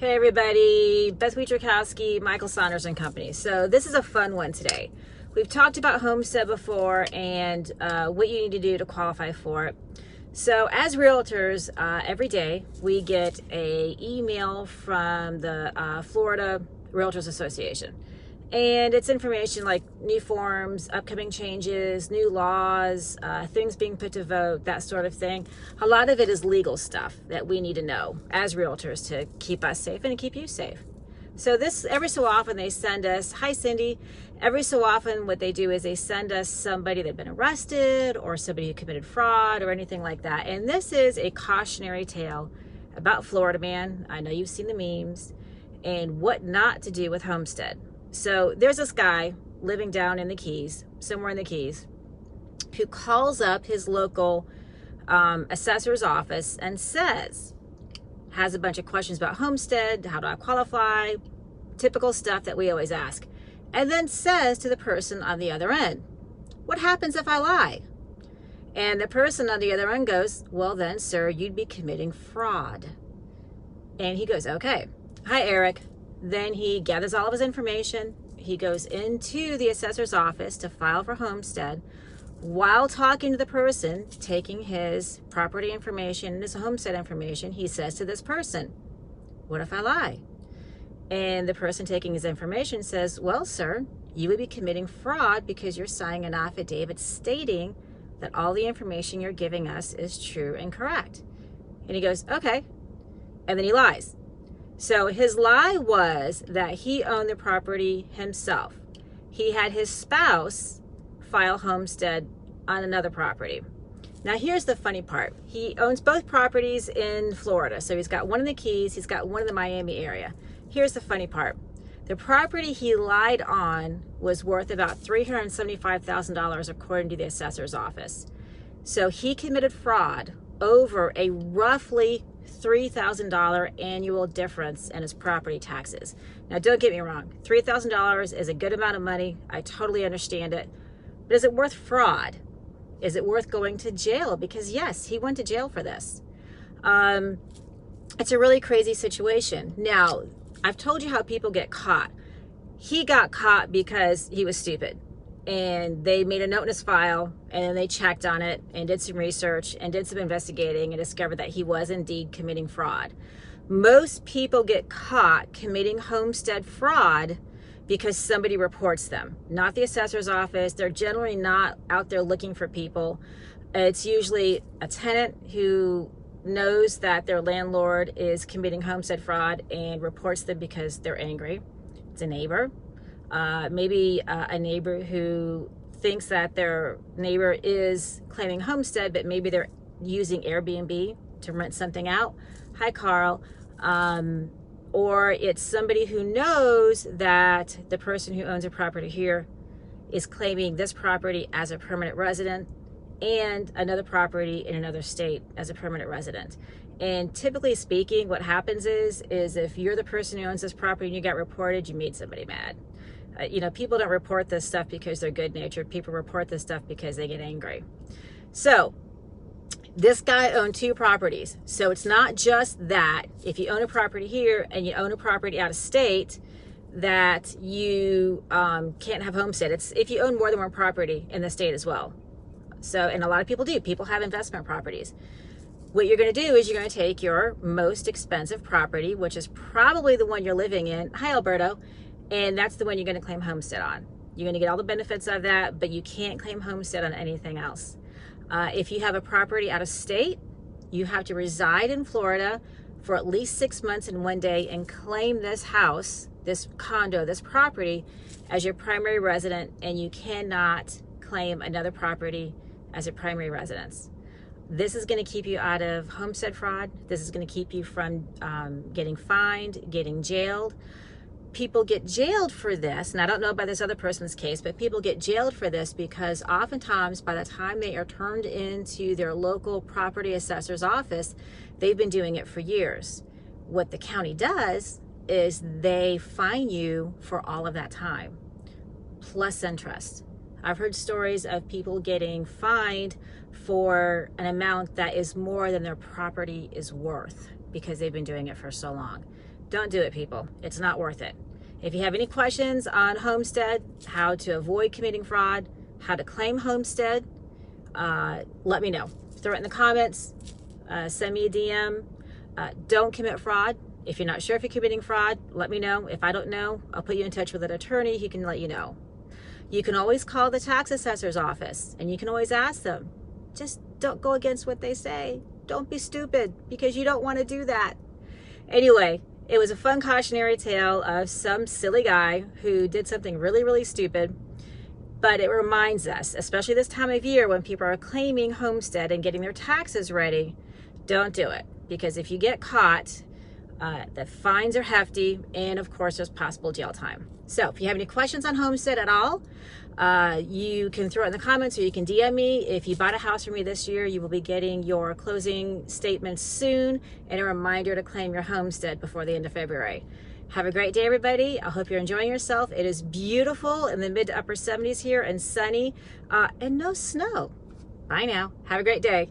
Hey everybody, Beth Wietrokowski, Michael Saunders and Company. So this is a fun one today. We've talked about homestead before and what you need to do to qualify for it. So as realtors, every day we get an email from the Florida Realtors Association. And it's information like new forms, upcoming changes, new laws, things being put to vote, that sort of thing. A lot of it is legal stuff that we need to know as realtors to keep us safe and to keep you safe. So this, every so often they send us, hi Cindy, every so often what they do is they send us somebody that's been arrested or somebody who committed fraud or anything like that. And this is a cautionary tale about Florida man. I know you've seen the memes and what not to do with homestead. So there's this guy living down in the Keys, somewhere in the Keys, who calls up his local assessor's office and has a bunch of questions about homestead, how do I qualify, typical stuff that we always ask, and then says to the person on the other end, what happens if I lie? And the person on the other end goes, well then, sir, you'd be committing fraud. And he goes, okay, hi, Eric. Then he gathers all of his information. He goes into the assessor's office to file for homestead. While talking to the person, taking his property information and his homestead information, he says to this person, what if I lie? And the person taking his information says, well, sir, you would be committing fraud because you're signing an affidavit stating that all the information you're giving us is true and correct. And he goes, okay. And then he lies. So his lie was that he owned the property himself. He had his spouse file homestead on another property. Now here's the funny part. He owns both properties in Florida. So he's got one in the Keys, he's got one in the Miami area. Here's the funny part. The property he lied on was worth about $375,000 according to the assessor's office. So he committed fraud over a roughly $3,000 annual difference in his property taxes. Now, don't get me wrong, $3,000 is a good amount of money. I totally understand it. But is it worth fraud? Is it worth going to jail? Because yes, he went to jail for this. It's a really crazy situation. Now, I've told you how people get caught. He got caught because he was stupid. And they made a note in his file and then they checked on it and did some research and did some investigating and discovered that he was indeed committing fraud. Most people get caught committing homestead fraud because somebody reports them, not the assessor's office. They're generally not out there looking for people. It's usually a tenant who knows that their landlord is committing homestead fraud and reports them because they're angry. It's a neighbor. Maybe a neighbor who thinks that their neighbor is claiming homestead, but maybe they're using Airbnb to rent something out. Hi, Carl. Or it's somebody who knows that the person who owns a property here is claiming this property as a permanent resident and another property in another state as a permanent resident. And typically speaking, what happens is if you're the person who owns this property and you got reported, you made somebody mad. People don't report this stuff because they're good-natured. People report this stuff because they get angry. So this guy owned two properties. So it's not just that if you own a property here and you own a property out of state that you can't have homestead. It's if you own more than one property in the state as well. So, and a lot of people do. People have investment properties. What you're going to do is you're going to take your most expensive property, which is probably the one you're living in. Hi, Alberto. And that's the one you're going to claim homestead on. You're going to get all the benefits of that, but you can't claim homestead on anything else. If you have a property out of state, you have to reside in Florida for at least 6 months and 1 day and claim this house, this condo, this property as your primary resident, and you cannot claim another property as a primary residence. This is going to keep you out of homestead fraud. This is going to keep you from getting fined, getting jailed. People get jailed for this, and I don't know about this other person's case, but people get jailed for this because oftentimes by the time they are turned into their local property assessor's office, they've been doing it for years. What the county does is they fine you for all of that time, plus interest. I've heard stories of people getting fined for an amount that is more than their property is worth because they've been doing it for so long. Don't do it, people. It's not worth it. If you have any questions on homestead, how to avoid committing fraud, how to claim homestead, let me know. Throw it in the comments, send me a DM. Don't commit fraud. If you're not sure if you're committing fraud, let me know. If I don't know, I'll put you in touch with an attorney who can let you know. You can always call the tax assessor's office and you can always ask them. Just don't go against what they say. Don't be stupid, because you don't want to do that. Anyway, it was a fun cautionary tale of some silly guy who did something really, really stupid. But it reminds us, especially this time of year when people are claiming homestead and getting their taxes ready, don't do it. Because if you get caught, the fines are hefty, and of course there's possible jail time. So if you have any questions on homestead at all, you can throw it in the comments or you can DM me. If you bought a house from me this year, you will be getting your closing statements soon and a reminder to claim your homestead before the end of February. Have a great day, everybody. I hope you're enjoying yourself. It is beautiful in the mid to upper 70s here and sunny and no snow. Bye now. Have a great day.